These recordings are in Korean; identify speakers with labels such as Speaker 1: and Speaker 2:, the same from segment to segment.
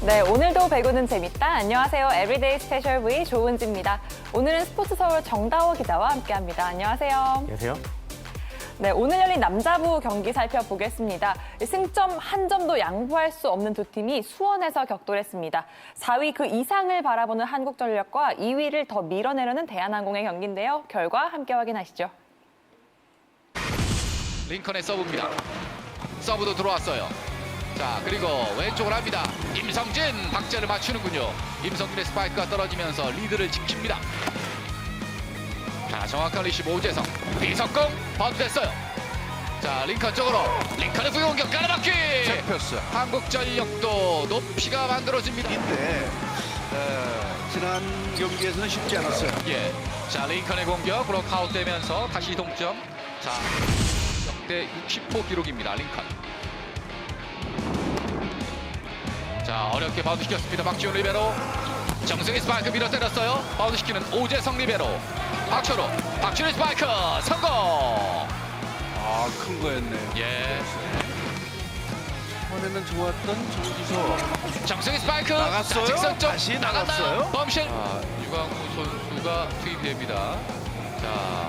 Speaker 1: 네, 오늘도 배구는 재밌다. 안녕하세요. 에브리데이 스페셜 V 조은지입니다. 오늘은 스포츠 서울 정다워 기자와 함께합니다. 안녕하세요.
Speaker 2: 안녕하세요.
Speaker 1: 네, 오늘 열린 남자부 경기 살펴보겠습니다. 승점 한 점도 양보할 수 없는 두 팀이 수원에서 격돌했습니다. 4위 그 이상을 바라보는 한국전력과 2위를 더 밀어내려는 대한항공의 경기인데요. 결과 함께 확인하시죠.
Speaker 3: 링컨의 서브입니다. 서브도 들어왔어요. 자, 그리고 왼쪽으로 합니다. 임성진 박자를 맞추는군요. 임성진의 스파이크가 떨어지면서 리드를 지킵니다. 자, 정확한 리시브 오재성. 비석공 번트됐어요. 자, 링컨 쪽으로. 링컨의 후위공격 깔아맞기.
Speaker 4: 잡혔어.
Speaker 3: 한국전력도 높이가 만들어집니다.
Speaker 4: 인데 지난 경기에서는 쉽지 않았어요.
Speaker 3: 예. 자, 링컨의 공격 브로크아웃 되면서 다시 동점. 자, 역대 60호 기록입니다. 링컨. 자, 어렵게 바운드 시켰습니다. 박지훈 리베로. 정승희 스파이크 밀어 때렸어요. 바운드 시키는 오재성 리베로. 박철호. 박준희 스파이크 성공.
Speaker 4: 큰 거였네요.
Speaker 3: 예.
Speaker 4: 이번에는 좋았던 조기서
Speaker 3: 정승희 스파이크.
Speaker 4: 나갔어요?
Speaker 3: 직선점
Speaker 4: 다시
Speaker 3: 나갔나요?
Speaker 4: 나갔어요?
Speaker 3: 범실. 유광우 선수가 투입이 됩니다. 자,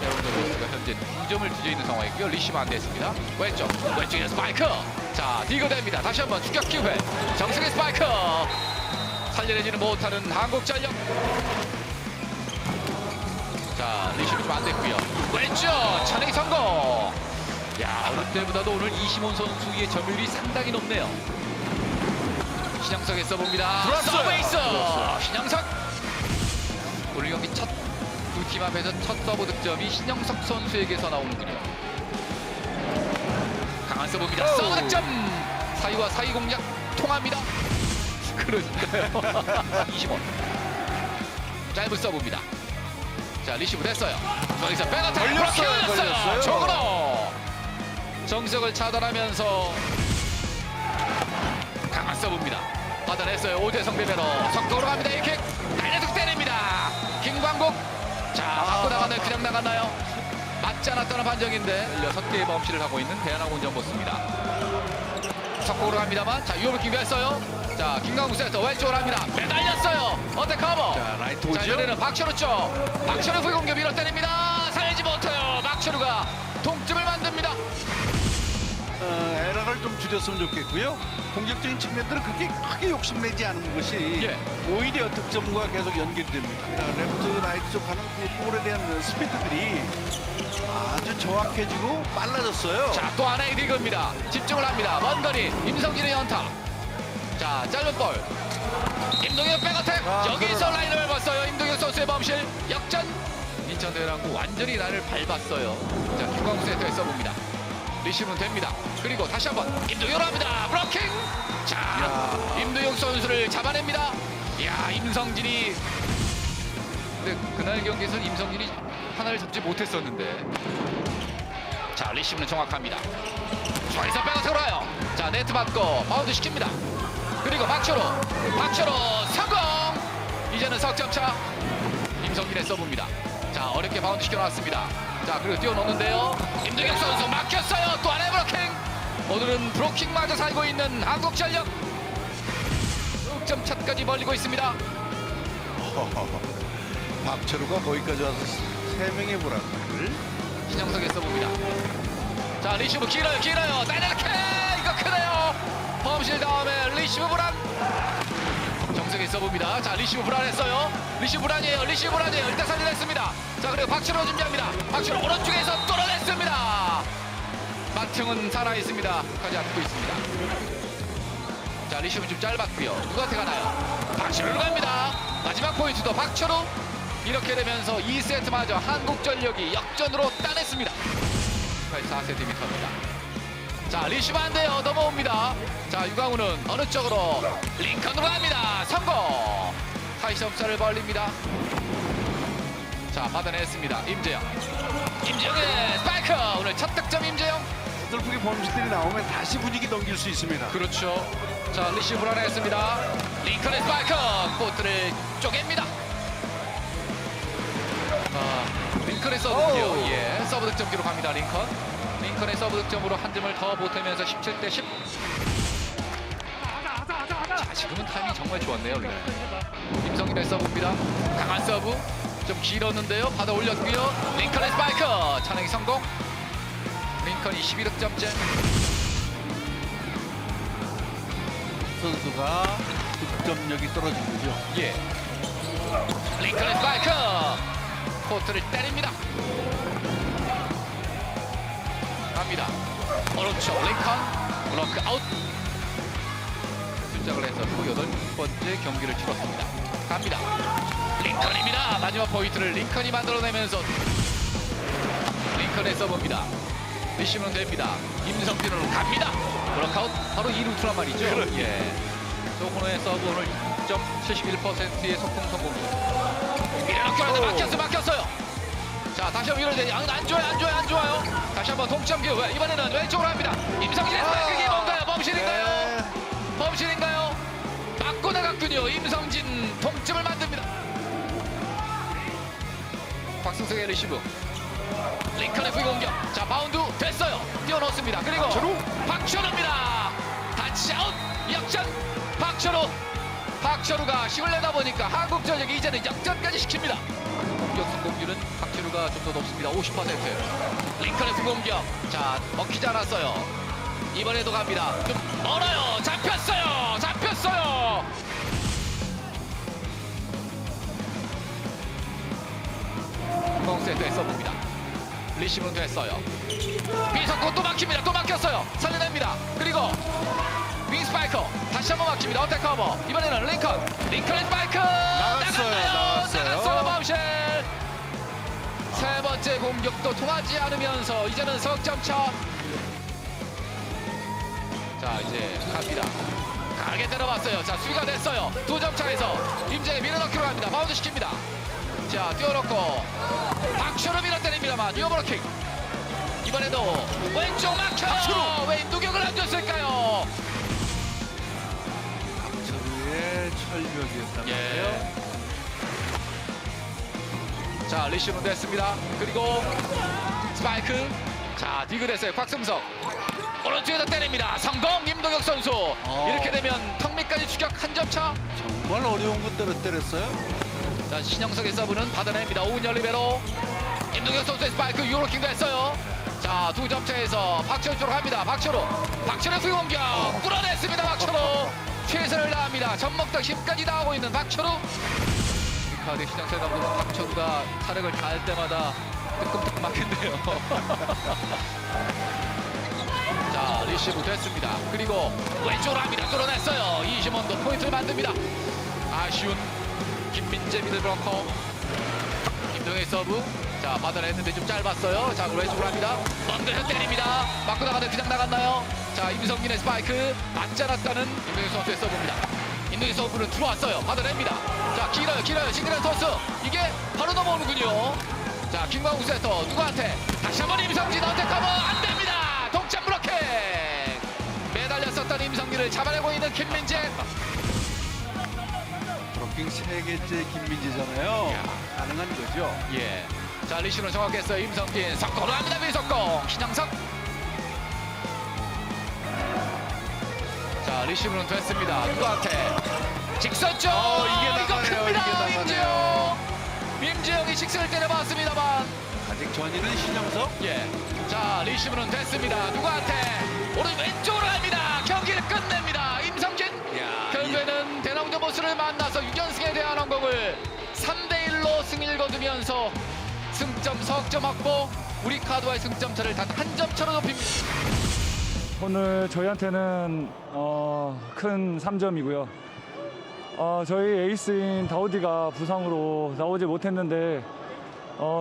Speaker 3: 배우정 선수가 현재 2점을 뒤져 있는 상황이고요. 리시브 안 됐습니다. 왼쪽에 스파이크. 자, 디그됩니다. 다시 한번 추격 기회. 정승희 스파이크. 살려내지는 못하는 한국전력. 자, 리시브 좀 안 됐고요. 왼쪽 찬행이 성공. 야, 어느 때보다도 오늘 이시몬 선수의 점유율이 상당히 높네요. 신영석의 서브입니다.
Speaker 4: 들어왔어요.
Speaker 3: 서브에이스.
Speaker 4: 들어왔어요.
Speaker 3: 신영석. 오늘 경기 두 팀 앞에서 첫 서브 득점이 신영석 선수에게서 나오는군요. 강한 서브입니다. 서브 득점. 사이와 사이 공략 통합니다. 그러니까요. 이시몬. 짧은 서브입니다. 자, 리시브 됐어요. 거기서 백어택
Speaker 4: 걸렸어요.
Speaker 3: 쪽으로 정석을 차단하면서 강한 서브입니다. 받아냈어요. 오재성 리베로 속도로 갑니다. 이킥 달려서 때립니다. 김광국. 자, 맞고 나갔나요? 그냥 나갔나요? 맞지 않았다는 판정인데 16개의 범실을 하고 있는 대한항공 전보스입니다. 속도로 갑니다만, 자, 유효블 준비했어요. 자, 김광국 세터 왼쪽으로 합니다. 매달렸어요. 어택 커버.
Speaker 4: 자, 라이트 오죠?
Speaker 3: 자, 이번에는 박철우 쪽. 박철우 후위 공격 밀어 때립니다. 살리지 못해요. 박철우가 동점을 만듭니다.
Speaker 4: 에러를 좀 줄였으면 좋겠고요. 공격적인 측면들은 그렇게 크게 욕심내지 않은 것이
Speaker 3: 예.
Speaker 4: 오히려 득점과 계속 연결이 됩니다. 레프트 라이트 쪽 가는 그 볼에 대한 스피드들이 아주 정확해지고 빨라졌어요.
Speaker 3: 자, 또 하나의 리그입니다. 집중을 합니다. 먼거리 임성진의 연타. 자, 짧은 볼. 임동혁 백어택. 여기서 라인을 밟았어요. 임동혁 선수의 범실. 역전. 인천 대한항공 완전히 나를 밟았어요. 자, 김광수 세터에 써봅니다. 리시브는 됩니다. 그리고 다시 한번 임동혁으로 합니다. 브로킹. 자, 임동혁 선수를 잡아냅니다. 야, 임성진이. 근데 그날 경기에서는 임성진이 하나를 잡지 못했었는데. 자, 리시브는 정확합니다. 좌에서 백어택으로 와요. 자, 네트 받고 바운드 시킵니다. 그리고 박철호 성공. 이제는 석점차. 임성진의 서브입니다. 자, 어렵게 바운드 시켜놨습니다. 자, 그리고 뛰어놓는데요. 임동혁 선수 막혔어요. 또 하나의 브로킹. 오늘은 브로킹마저 살고 있는 한국전력. 득점차까지 벌리고 있습니다.
Speaker 4: 박철우가 거기까지 와서 3명의 보람을.
Speaker 3: 신영석의 서브입니다. 자, 리시브 길어요. 다이나믹 이거 크네요. 범실 다음에 리시브 불안. 정석의 서브입니다. 자, 리시브 불안했어요. 리시브 불안이에요. 일단 살려냈습니다. 자, 그리고 박철호 준비합니다. 박철호 오른쪽에서 뚫어냈습니다. 마팅은 살아있습니다. 까지 안고 있습니다. 자, 리시브 좀 짧았고요. 누구한테 가나요? 박철호로 갑니다. 마지막 포인트도 박철호. 이렇게 되면서 2세트마저 한국전력이 역전으로 따냈습니다. 4cm입니다. 자, 리시브 안 돼요. 넘어옵니다. 자, 유광우는 어느 쪽으로? 링컨으로 갑니다. 성공. 타이점차를 벌립니다. 자, 받아냈습니다. 임재영의 스파이크. 오늘 첫 득점 임재영.
Speaker 4: 슬프게 범실들이 나오면 다시 분위기 넘길 수 있습니다.
Speaker 3: 그렇죠. 자, 리시브 불안했습니다. 링컨의 스파이크. 코트를 쪼갭니다. 링컨의 서브요. 예, 서브 득점 기록합니다. 링컨의 서브 득점으로 한 점을 더 보태면서 17대 10. 자, 지금은 타이밍 정말 좋았네요. 임성진의 서브입니다. 강한 서브. 좀 길었는데요. 받아 올렸고요. 링컨의 스파이크. 찬행이 성공. 링컨이 11득점째.
Speaker 4: 선수가 득점력이 떨어진 거죠.
Speaker 3: 예. 링컨의 스파이크. 코트를 때립니다. 갑니다. 오른쪽 링컨. 블로크 아웃. 출장을 해서 또 8번째 경기를 치렀습니다. 갑니다. 링컨입니다. 마지막 포인트를 링컨이 만들어내면서 링컨의 서브입니다. 리시브는 됩니다. 임성진으로 갑니다. 블록아웃 바로 2루트란 말이죠. 예. 또 코너의 서브 오늘 6.71%의 속공 성공. 밀어넣기 하는데 막혔어요. 자, 다시 한번 밀어내야 안 좋아요. 다시 한번 동점 기회. 이번에는 왼쪽으로 합니다. 임성진의 스파이크기 뭔가요? 범실인가요?
Speaker 4: 네.
Speaker 3: 범실인가요? 맞고 나갔군요. 임성진 동점을 만듭니다. 박승석의 리시브. 링컨의 후위공격. 자, 바운드 됐어요. 뛰어넣습니다. 그리고 박철우입니다. 타치아웃. 역전. 박철우가 힘을 내다 보니까 한국전력이 이제는 역전까지 시킵니다. 공격 성공률은 박철우가 좀 더 높습니다. 50%. 링컨의 후공격. 자, 먹히지 않았어요. 이번에도 갑니다. 좀 멀어요. 잡혔어요. 공세트에 써봅니다. 리시브는 됐어요. 비석고 또 막힙니다. 또 막혔어요. 살려냅니다. 그리고 윙 스파이커 다시 한번 막힙니다. 어택 커버. 이번에는 링컨의 스파이크 나갔어요. 바우쉘. 세 번째 공격도 통하지 않으면서 이제는 석점차. 자, 이제 갑니다. 강하게 때려봤어요. 자, 수비가 됐어요. 2점 차에서 임재의 밀어넣기로 갑니다. 바운드 시킵니다. 자, 뛰어놓고 박철우 밀어때립니다만 뉴어버러킥. 이번에도 왼쪽 막혀요. 왜 누격을 안 줬을까요?
Speaker 4: 박철우의 철벽이었단 말이에요.
Speaker 3: 예. 자, 리시브는 됐습니다. 그리고 스파이크. 자, 디그 됐어요. 곽승석. 오른쪽에서 때립니다. 성공. 임동혁 선수. 이렇게 되면 턱 밑까지 추격 한 점 차.
Speaker 4: 정말 어려운 것대로 때렸어요.
Speaker 3: 자, 신영석의 서브는 받아냅니다. 오은열 리베로. 임동혁 선수의 스파이크 유로킹도 했어요. 자, 2점 차에서 박철우 쪽으로 갑니다. 박철우의 후공격 끌어냈습니다. 박철우 최선을 다합니다. 젖먹다 힘까지 다하고 있는 박철우. 카드 신영석 감독은 박철우가 타력을 다할 때마다 뜨끔뜨끔 막힌대요. 자, 리시브 됐습니다. 그리고 왼쪽으로 합니다. 끌어냈어요. 이시몬도 포인트를 만듭니다. 아쉬운 김민재 미들브로커. 김동의 서브. 자, 받아냈는데 좀 짧았어요. 자, 왼쪽으로 합니다. 먼데서 때립니다. 맞고 나가는데 그냥 나갔나요? 자, 임성진의 스파이크 맞지 않았다는 임동혁 선수의 서브입니다. 임동혁 서브는 들어왔어요. 받아냅니다. 자, 길어요. 싱글한 토스. 이게 바로 넘어오는군요. 자, 김광욱 세터 누구한테? 다시 한번 임성진 어택커버 안 됩니다. 동점 브로킹. 매달렸었던 임성진을 잡아내고 있는 김민재.
Speaker 4: 브로킹 3개째 김민재잖아요. 가능한 거죠.
Speaker 3: 예. 자, 리시브는 정확했어요. 임성진 석공으로 합니다. 밀석공. 신영석. 자, 리시브는 됐습니다. 누구한테? 직선쪽.
Speaker 4: 이게
Speaker 3: 이거
Speaker 4: 나가네요.
Speaker 3: 큽니다.
Speaker 4: 이게 나가네요.
Speaker 3: 임지영이 직선을 때려봤습니다만.
Speaker 4: 아직 전이는 신영석.
Speaker 3: 예. 자, 리시브는 됐습니다. 누구한테? 오른 왼쪽으로 합니다. 경기를 끝냅니다. 임성진. 결국에는 대농도 보스를 만나서 6연승에 대한 원공을 3대1로 승리를 거두면서 승점 석점 확보. 우리 카드와의 승점 차를 단 한 점 차로 높입니다.
Speaker 2: 오늘 저희한테는 큰 3점이고요. 저희 에이스인 다우디가 부상으로 나오지 못했는데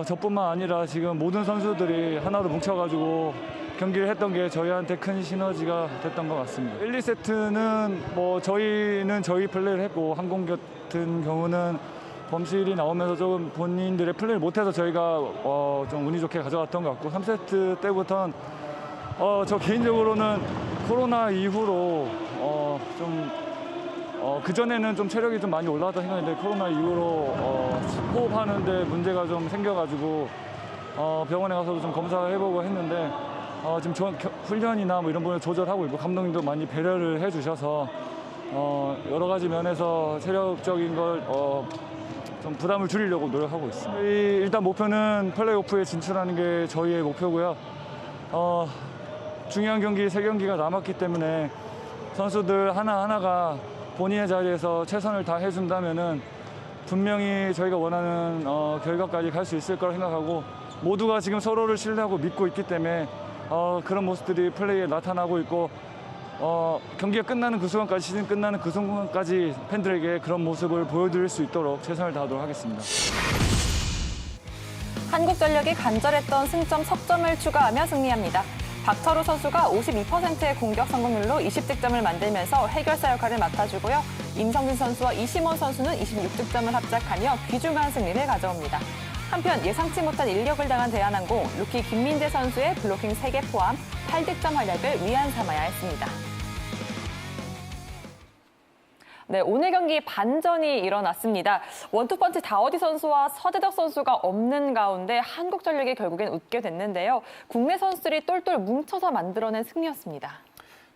Speaker 2: 저뿐만 아니라 지금 모든 선수들이 하나로 뭉쳐가지고 경기를 했던 게 저희한테 큰 시너지가 됐던 것 같습니다. 1, 2세트는 저희는 저희 플레이를 했고 항공 같은 경우는 범실이 나오면서 조금 본인들의 플레이를 못해서 저희가 좀 운이 좋게 가져갔던 것 같고 3세트 때부터는 저 개인적으로는 코로나 이후로 그전에는 좀 체력이 좀 많이 올라왔다 생각했는데 코로나 이후로 호흡하는데 문제가 좀 생겨가지고 병원에 가서도 좀 검사해보고 했는데 지금 훈련이나 뭐 이런 부분을 조절하고 있고 감독님도 많이 배려를 해주셔서 여러 가지 면에서 체력적인 걸 좀 부담을 줄이려고 노력하고 있습니다. 일단 목표는 플레이오프에 진출하는 게 저희의 목표고요. 중요한 경기 3경기가 남았기 때문에 선수들 하나하나가 본인의 자리에서 최선을 다해준다면은 분명히 저희가 원하는 결과까지 갈 수 있을 거라 생각하고 모두가 지금 서로를 신뢰하고 믿고 있기 때문에 그런 모습들이 플레이에 나타나고 있고 경기가 끝나는 그 순간까지 시즌 끝나는 그 순간까지 팬들에게 그런 모습을 보여드릴 수 있도록 최선을 다하도록 하겠습니다.
Speaker 1: 한국전력이 간절했던 승점 석점을 추가하며 승리합니다. 박철우 선수가 52%의 공격 성공률로 20득점을 만들면서 해결사 역할을 맡아주고요. 임성진 선수와 이시몬 선수는 26득점을 합작하며 귀중한 승리를 가져옵니다. 한편 예상치 못한 인력을 당한 대한항공, 루키 김민재 선수의 블로킹 3개 포함 8득점 활약을 위안 삼아야 했습니다. 네, 오늘 경기 반전이 일어났습니다. 원투펀치 다우디 선수와 서재덕 선수가 없는 가운데 한국전력이 결국엔 웃게 됐는데요. 국내 선수들이 똘똘 뭉쳐서 만들어낸 승리였습니다.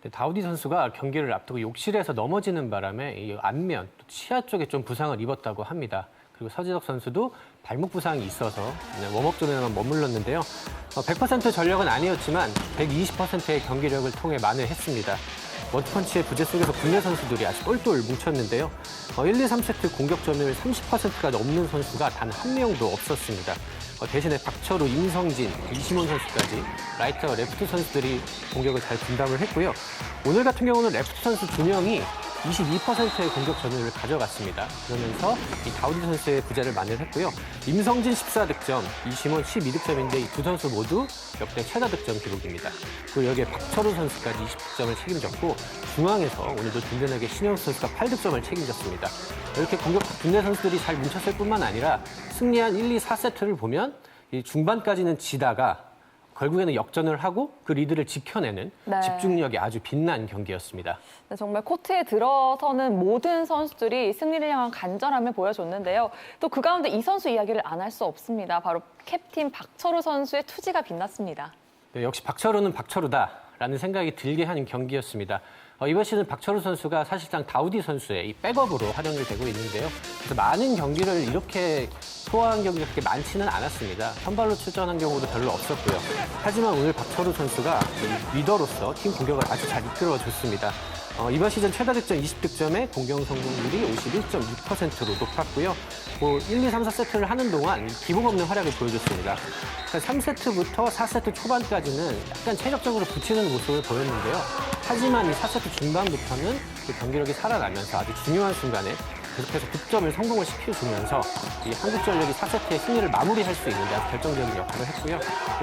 Speaker 5: 네, 다우디 선수가 경기를 앞두고 욕실에서 넘어지는 바람에 이 안면, 또 치아 쪽에 좀 부상을 입었다고 합니다. 그리고 서재덕 선수도 발목 부상이 있어서 웜업존에만 머물렀는데요. 100% 전력은 아니었지만 120%의 경기력을 통해 만회했습니다. 원투펀치의 부재 속에서 국내 선수들이 아주 똘똘 뭉쳤는데요. 1, 2, 3세트 공격 점유율 30%가 넘는 선수가 단 한 명도 없었습니다. 대신에 박철우, 임성진, 이시몬 선수까지 라이트와 레프트 선수들이 공격을 잘 분담을 했고요. 오늘 같은 경우는 레프트 선수 2명이 22%의 공격 점유율을 가져갔습니다. 그러면서 이 다우디 선수의 부재를 만회를 했고요. 임성진 14득점, 이시몬 12득점인데 이 두 선수 모두 역대 최다 득점 기록입니다. 그리고 여기에 박철우 선수까지 20득점을 책임졌고 중앙에서 오늘도 든든하게 신영수 선수가 8득점을 책임졌습니다. 이렇게 공격 국내 선수들이 잘 뭉쳤을 뿐만 아니라 승리한 1, 2, 4세트를 보면 이 중반까지는 지다가 결국에는 역전을 하고 그 리드를 지켜내는
Speaker 1: 네.
Speaker 5: 집중력이 아주 빛난 경기였습니다.
Speaker 1: 네, 정말 코트에 들어서는 모든 선수들이 승리를 향한 간절함을 보여줬는데요. 또 그 가운데 이 선수 이야기를 안 할 수 없습니다. 바로 캡틴 박철우 선수의 투지가 빛났습니다.
Speaker 5: 네, 역시 박철우는 박철우다라는 생각이 들게 하는 경기였습니다. 이번 시즌 박철우 선수가 사실상 다우디 선수의 이 백업으로 활용이 되고 있는데요. 그래서 많은 경기를 이렇게 소화한 경기가 그렇게 많지는 않았습니다. 선발로 출전한 경우도 별로 없었고요. 하지만 오늘 박철우 선수가 리더로서 팀 공격을 아주 잘 이끌어줬습니다. 이번 시즌 최다 득점 20득점에 공격 성공률이 51.6%로 높았고요. 1, 2, 3, 4세트를 하는 동안 기복 없는 활약을 보여줬습니다. 3세트부터 4세트 초반까지는 약간 체력적으로 붙이는 모습을 보였는데요. 하지만 이 4세트 중반부터는 그 경기력이 살아나면서 아주 중요한 순간에 계속해서 득점을 성공을 시켜주면서 이 한국전력이 4세트의 승리를 마무리할 수 있는 데 아주 결정적인 역할을 했고요.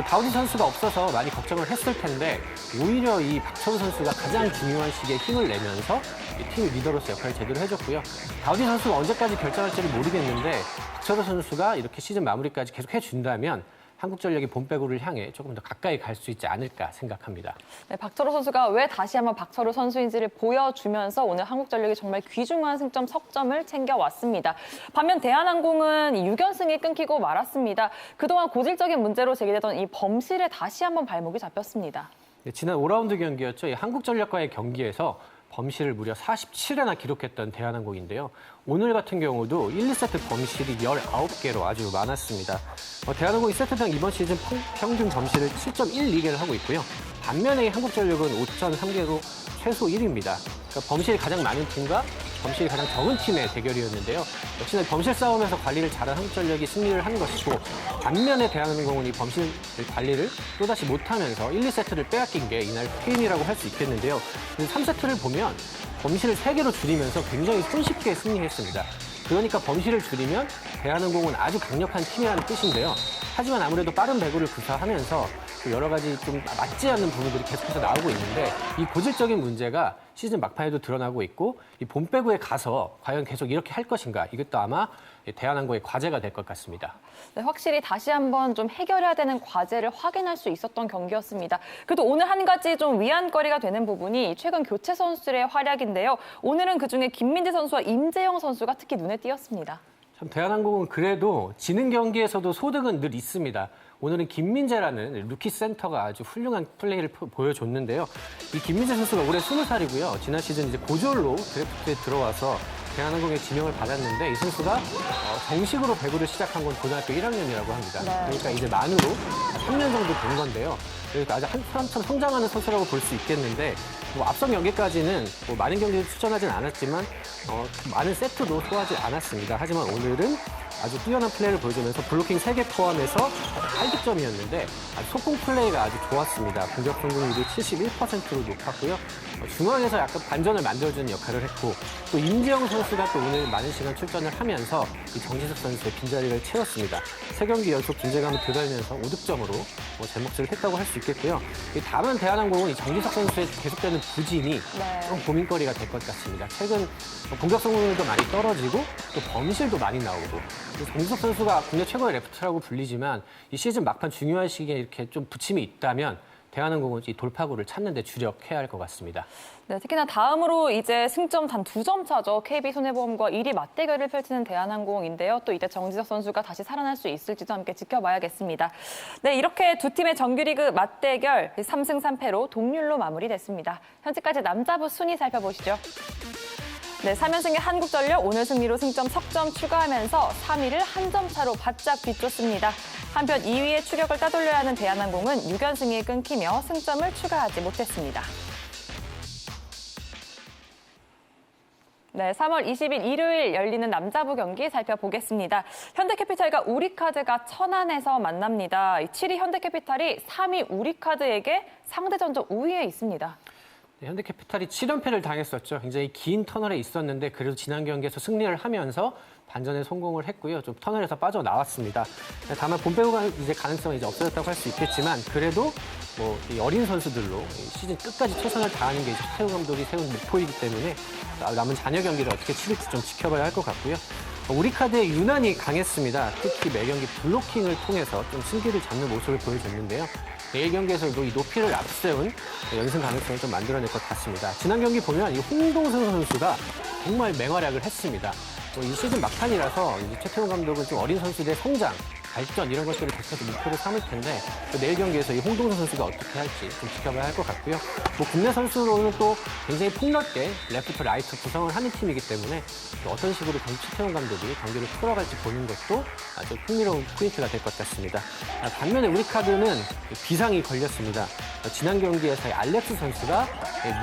Speaker 5: 다우디 선수가 없어서 많이 걱정을 했을 텐데 오히려 이 박철우 선수가 가장 중요한 시기에 힘을 내면서 이 팀의 리더로서 역할을 제대로 해줬고요. 다우디 선수가 언제까지 결정할지를 모르겠는데 박철우 선수가 이렇게 시즌 마무리까지 계속 해준다면 한국전력이 본배구를 향해 조금 더 가까이 갈 수 있지 않을까 생각합니다.
Speaker 1: 네, 박철우 선수가 왜 다시 한번 박철우 선수인지를 보여주면서 오늘 한국전력이 정말 귀중한 승점 석점을 챙겨왔습니다. 반면 대한항공은 6연승이 끊기고 말았습니다. 그동안 고질적인 문제로 제기되던 이 범실에 다시 한번 발목이 잡혔습니다.
Speaker 5: 네, 지난 5라운드 경기였죠. 이 한국전력과의 경기에서 범실을 무려 47회나 기록했던 대한항공인데요. 오늘 같은 경우도 1, 2세트 범실이 19개로 아주 많았습니다. 대한항공이 세트당 이번 시즌 평균 범실을 7.12개를 하고 있고요. 반면에 한국전력은 5.3개로 최소 1위입니다. 그러니까 범실이 가장 많은 팀과 범실이 가장 적은 팀의 대결이었는데요. 역시나 범실 싸움에서 관리를 잘한 한국전력이 승리를 한 것이고 반면에 대한항공은 이 범실 관리를 또다시 못하면서 1, 2세트를 빼앗긴 게 이날 패인이라고 할 수 있겠는데요. 3세트를 보면 범실을 3개로 줄이면서 굉장히 손쉽게 승리했습니다. 그러니까 범실을 줄이면 대한항공은 아주 강력한 팀이라는 뜻인데요. 하지만 아무래도 빠른 배구를 구사하면서 여러 가지 좀 맞지 않는 부분들이 계속해서 나오고 있는데 이 고질적인 문제가 시즌 막판에도 드러나고 있고 이 본배구에 가서 과연 계속 이렇게 할 것인가 이것도 아마 대한항공의 과제가 될 것 같습니다.
Speaker 1: 네, 확실히 다시 한번 좀 해결해야 되는 과제를 확인할 수 있었던 경기였습니다. 그래도 오늘 한 가지 좀 위안거리가 되는 부분이 최근 교체 선수들의 활약인데요. 오늘은 그중에 김민재 선수와 임재영 선수가 특히 눈에 띄었습니다.
Speaker 5: 참 대한항공은 그래도 지는 경기에서도 소득은 늘 있습니다. 오늘은 김민재라는 루키 센터가 아주 훌륭한 플레이를 보여줬는데요. 이 김민재 선수가 올해 20살이고요. 지난 시즌 이제 고졸로 드래프트에 들어와서 대한항공의 지명을 받았는데 이 선수가 정식으로 배구를 시작한 건 고등학교 1학년이라고 합니다.
Speaker 1: 네.
Speaker 5: 그러니까 이제 만으로 3년 정도 된 건데요. 그러니까 아주 한참 성장하는 선수라고 볼 수 있겠는데 뭐 앞선 경기까지는 뭐 많은 경기를 출전하진 않았지만 많은 세트도 소화하지 않았습니다. 하지만 오늘은 아주 뛰어난 플레이를 보여주면서 블로킹 3개 포함해서 8득점이었는데 속공 플레이가 아주 좋았습니다. 공격 성공률이 71%로 높았고요. 중앙에서 약간 반전을 만들어주는 역할을 했고 또 임지영 선수가 또 오늘 많은 시간 출전을 하면서 이 정지석 선수의 빈자리를 채웠습니다. 3경기 연속 빈자감을 되돌면서 5득점으로 제 몫을 했다고 할 수 있겠고요. 다만 대한항공은 이 정지석 선수의 계속되는 부진이 좀 고민거리가 될 것 같습니다. 최근 공격 성공률도 많이 떨어지고 또 범실도 많이 나오고 정지석 선수가 국내 최고의 레프트라고 불리지만 이 시즌 막판 중요한 시기에 이렇게 좀 부침이 있다면 대한항공은 이 돌파구를 찾는 데 주력해야 할 것 같습니다.
Speaker 1: 네, 특히나 다음으로 이제 승점 단 2점 차죠. KB손해보험과 1위 맞대결을 펼치는 대한항공인데요. 또 이제 정지석 선수가 다시 살아날 수 있을지도 함께 지켜봐야겠습니다. 네, 이렇게 두 팀의 정규리그 맞대결 3승 3패로 동률로 마무리됐습니다. 현재까지 남자부 순위 살펴보시죠. 네, 3연승의 한국전력 오늘 승리로 승점 석점 추가하면서 3위를 한 점 차로 바짝 뒤쫓습니다. 한편 2위의 추격을 따돌려야 하는 대한항공은 6연승이 끊기며 승점을 추가하지 못했습니다. 네, 3월 20일 일요일 열리는 남자부 경기 살펴보겠습니다. 현대캐피탈과 우리카드가 천안에서 만납니다. 7위 현대캐피탈이 3위 우리카드에게 상대전적 우위에 있습니다.
Speaker 5: 네, 현대캐피탈이 7연패를 당했었죠. 굉장히 긴 터널에 있었는데 그래도 지난 경기에서 승리를 하면서 반전에 성공을 했고요. 좀 터널에서 빠져나왔습니다. 다만 본배구가 이제 가능성은 이제 없어졌다고 할 수 있겠지만 그래도 이 어린 선수들로 시즌 끝까지 최선을 다하는 게 이제 최태우 감독이 세운 목표이기 때문에 남은 잔여 경기를 어떻게 치를지 좀 지켜봐야 할 것 같고요. 우리카드의 유난히 강했습니다. 특히 매 경기 블로킹을 통해서 좀 승기를 잡는 모습을 보여줬는데요. 내일 경기에서도 이 높이를 앞세운 연승 가능성을 좀 만들어낼 것 같습니다. 지난 경기 보면 이 홍동선 선수가 정말 맹활약을 했습니다. 이 시즌 막판이라서 최태훈 감독은 좀 어린 선수들의 성장, 발전 이런 것들을 계속해서 목표로 삼을 텐데 내일 경기에서 이 홍동선 선수가 어떻게 할지 좀 지켜봐야 할 것 같고요. 국내 선수로는 또 굉장히 폭넓게 레프트, 라이트 구성을 하는 팀이기 때문에 어떤 식으로 최태훈 감독이 경기를 풀어갈지 보는 것도 아주 흥미로운 포인트가 될 것 같습니다. 반면에 우리카드는 비상이 걸렸습니다. 지난 경기에서 알렉스 선수가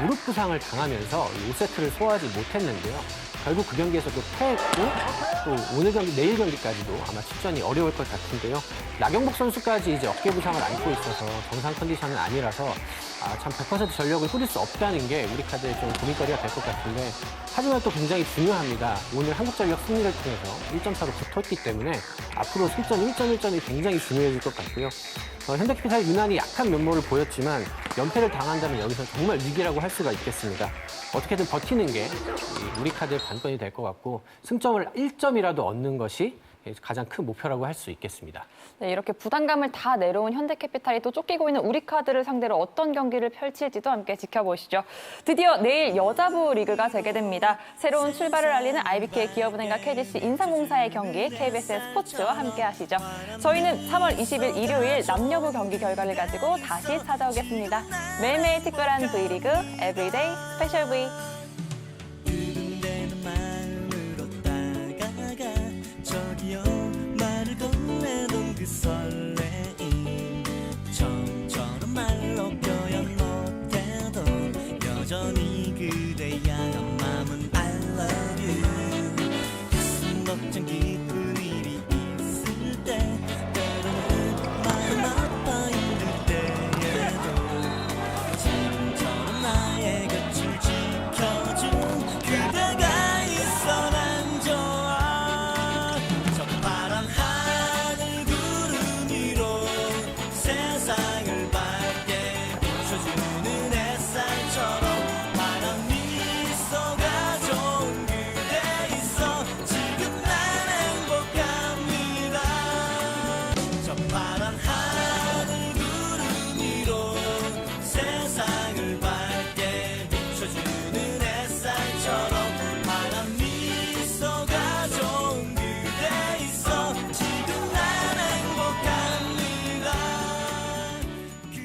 Speaker 5: 무릎 부상을 당하면서 5세트를 소화하지 못했는데요. 결국 그 경기에서도 패했고 또 오늘 경기, 내일 경기까지도 아마 출전이 어려울 것 같은데요. 나경복 선수까지 이제 어깨 부상을 안고 있어서 정상 컨디션은 아니라서 참 100% 전력을 뿌릴 수 없다는 게 우리카드의 좀 고민거리가 될 것 같은데 하지만 또 굉장히 중요합니다. 오늘 한국전력 승리를 통해서 1점 차로 붙었기 때문에 앞으로 승점 1.1점이 굉장히 중요해질 것 같고요. 현대캐피탈 유난히 약한 면모를 보였지만 연패를 당한다면 여기서 정말 위기라고 할 수가 있겠습니다. 어떻게든 버티는 게 우리카드의 관건이 될 것 같고 승점을 1점이라도 얻는 것이 가장 큰 목표라고 할 수 있겠습니다.
Speaker 1: 네, 이렇게 부담감을 다 내려온 현대캐피탈이 또 쫓기고 있는 우리카드를 상대로 어떤 경기를 펼칠지도 함께 지켜보시죠. 드디어 내일 여자부 리그가 재개됩니다. 새로운 출발을 알리는 IBK 기업은행과 KGC 인삼공사의 경기 KBS의 스포츠와 함께 하시죠. 저희는 3월 20일 일요일 남녀부 경기 결과를 가지고 다시 찾아오겠습니다. 매일매일 특별한 V리그 에브리데이 스페셜 V.